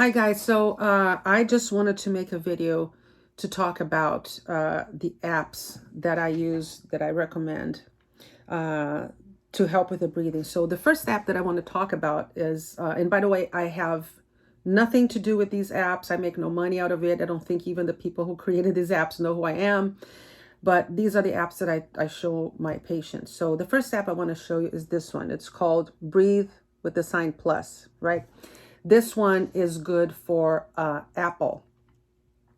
Hi guys, so I just wanted to make a video to talk about the apps that I use, that I recommend uh, to help with the breathing. So the first app that I want to talk about is, and by the way, I have nothing to do with these apps. I make no money out of it. I don't think even the people who created these apps know who I am, but these are the apps that I show my patients. So the first app I want to show you is this one. It's called Breathe with the sign plus, right? This one is good for Apple.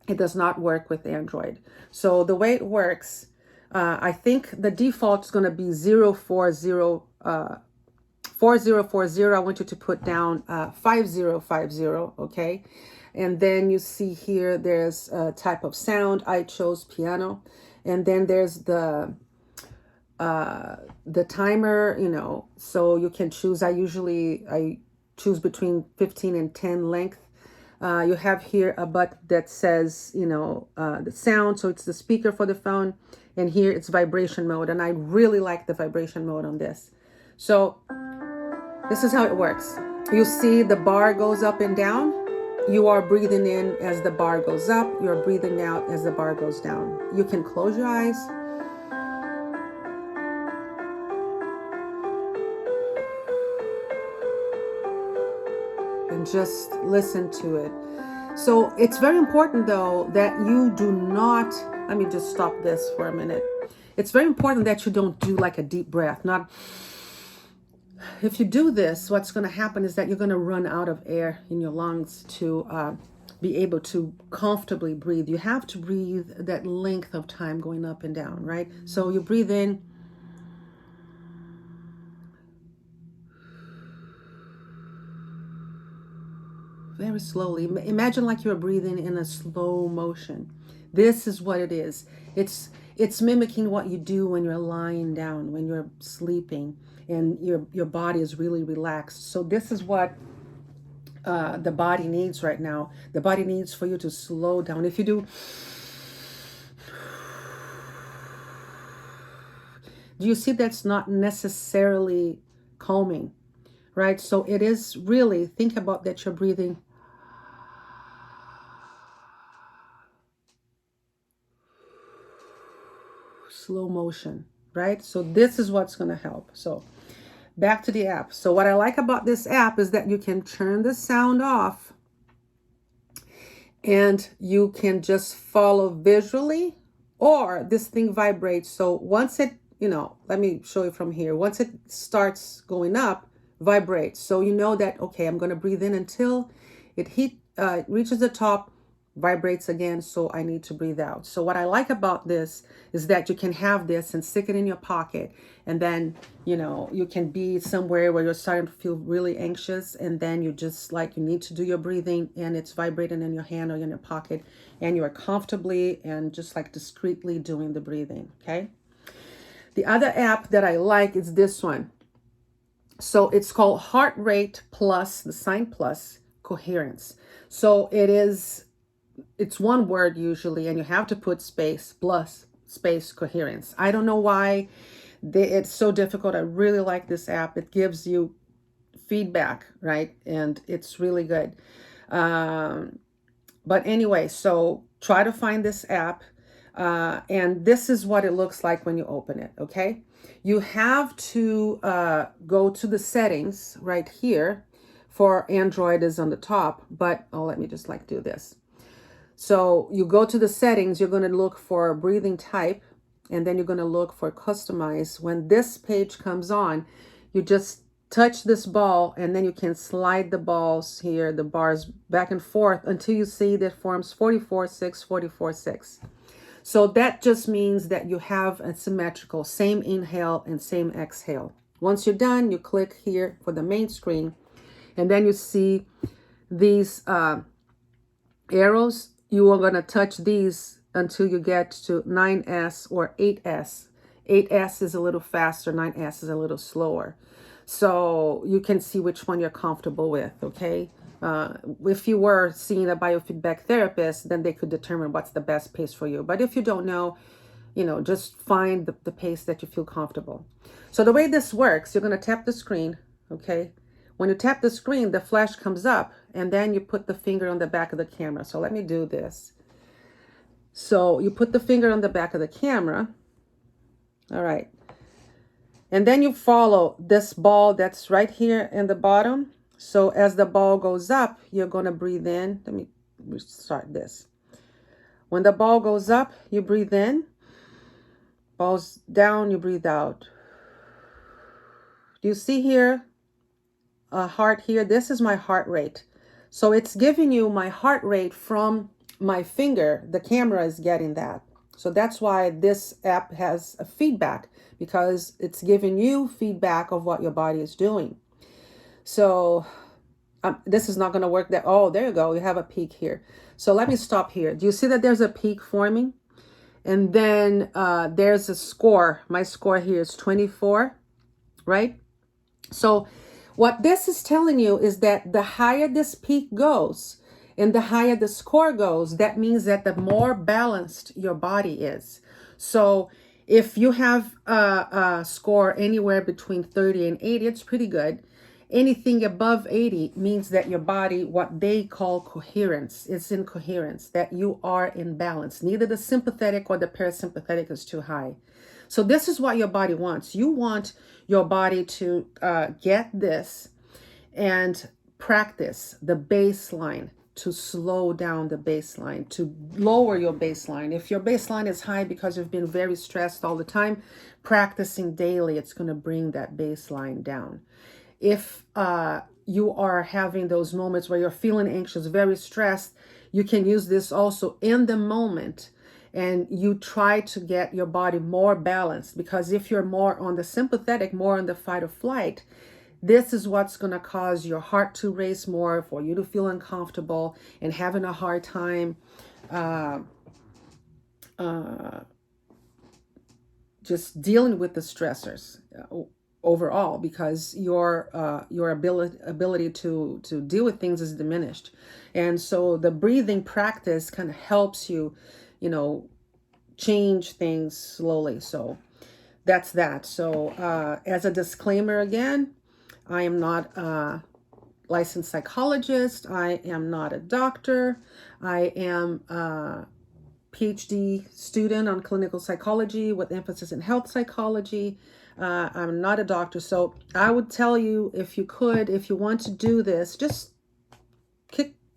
It does not work with Android. So the way it works, I think the default is going to be 4040. I want you to put down 5050, okay? And then you see here, there's a type of sound. I chose piano. And then there's the timer, so you can choose. I choose between 15 and 10 length. You have here a button that says, the sound. So it's the speaker for the phone. And here it's vibration mode. And I really like the vibration mode on this. So this is how it works. You see the bar goes up and down. You are breathing in as the bar goes up. You're breathing out as the bar goes down. You can close your eyes. And just listen to it. So it's very important though that you do not, let me just stop this for a minute. It's very important that you don't do like a deep breath. Not, if you do this, what's going to happen is that you're going to run out of air in your lungs to be able to comfortably breathe. You have to breathe that length of time going up and down, right? So you breathe in. Very slowly. Imagine like you're breathing in a slow motion. This is what it is. It's mimicking what you do when you're lying down, when you're sleeping, and your body is really relaxed. So this is what the body needs right now. The body needs for you to slow down. If you do you see that's not necessarily calming, right? So it is really, think about that you're breathing slow motion, right? So this is what's going to help. So back to the app. So what I like about this app is that you can turn the sound off and you can just follow visually, or this thing vibrates. So once it, let me show you from here. Once it starts going up, vibrates. So you know that, okay, I'm going to breathe in until it reaches the top, vibrates again, so I need to breathe out. So what I like about this is that you can have this and stick it in your pocket, and then you can be somewhere where you're starting to feel really anxious, and then you just like, you need to do your breathing and it's vibrating in your hand or in your pocket, and you are comfortably and just like discreetly doing the breathing. Okay, the other app that I like is this one. So it's called Heart Rate Plus, the sign plus Coherence. So it's one word usually, and you have to put space plus space coherence. I don't know why it's so difficult. I really like this app. It gives you feedback, right? And it's really good. But anyway, so try to find this app. And this is what it looks like when you open it, okay? You have to go to the settings right here. For Android is on the top, but let me just do this. So you go to the settings, you're going to look for breathing type, and then you're going to look for customize. When this page comes on, you just touch this ball, and then you can slide the balls here, the bars back and forth until you see that forms 44-6, 44-6. So that just means that you have a symmetrical, same inhale and same exhale. Once you're done, you click here for the main screen, and then you see these arrows. You are going to touch these until you get to 9S or 8S. 8S is a little faster, 9S is a little slower. So you can see which one you're comfortable with, okay? If you were seeing a biofeedback therapist, then they could determine what's the best pace for you. But if you don't know, just find the pace that you feel comfortable. So the way this works, you're going to tap the screen, okay? When you tap the screen, the flash comes up, and then you put the finger on the back of the camera. So let me do this. So you put the finger on the back of the camera. All right. And then you follow this ball that's right here in the bottom. So as the ball goes up, you're going to breathe in. Let me start this. When the ball goes up, you breathe in. Balls down, you breathe out. Do you see here a heart here? This is my heart rate. So it's giving you my heart rate from my finger. The camera is getting that. So that's why this app has a feedback, because it's giving you feedback of what your body is doing. So this is not going to work that. Oh, there you go. You have a peak here. So let me stop here. Do you see that there's a peak forming? And then there's a score. My score here is 24, right? So what this is telling you is that the higher this peak goes and the higher the score goes, that means that the more balanced your body is. So if you have a score anywhere between 30 and 80, it's pretty good. Anything above 80 means that your body, what they call coherence, is in coherence, that you are in balance. Neither the sympathetic or the parasympathetic is too high. So this is what your body wants. You want your body to get this and practice the baseline, to slow down the baseline, to lower your baseline. If your baseline is high because you've been very stressed all the time, practicing daily, it's going to bring that baseline down. If you are having those moments where you're feeling anxious, very stressed, you can use this also in the moment, and you try to get your body more balanced, because if you're more on the sympathetic, more on the fight or flight, this is what's going to cause your heart to race more, for you to feel uncomfortable and having a hard time just dealing with the stressors overall, because your ability to deal with things is diminished. And so the breathing practice kind of helps you, change things slowly. So that's that. So as a disclaimer again, I am not a licensed psychologist. I am not a doctor. I am a PhD student on clinical psychology with emphasis in health psychology. I'm not a doctor. So I would tell you, if you want to do this, just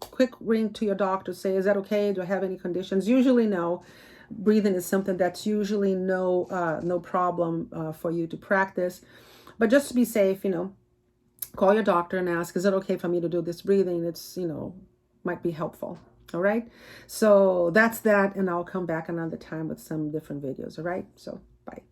quick ring to your doctor. Say, is that okay? Do I have any conditions? Usually no. Breathing is something that's usually no problem for you to practice. But just to be safe, call your doctor and ask, is it okay for me to do this breathing? It's, might be helpful. All right. So that's that. And I'll come back another time with some different videos. All right. So bye.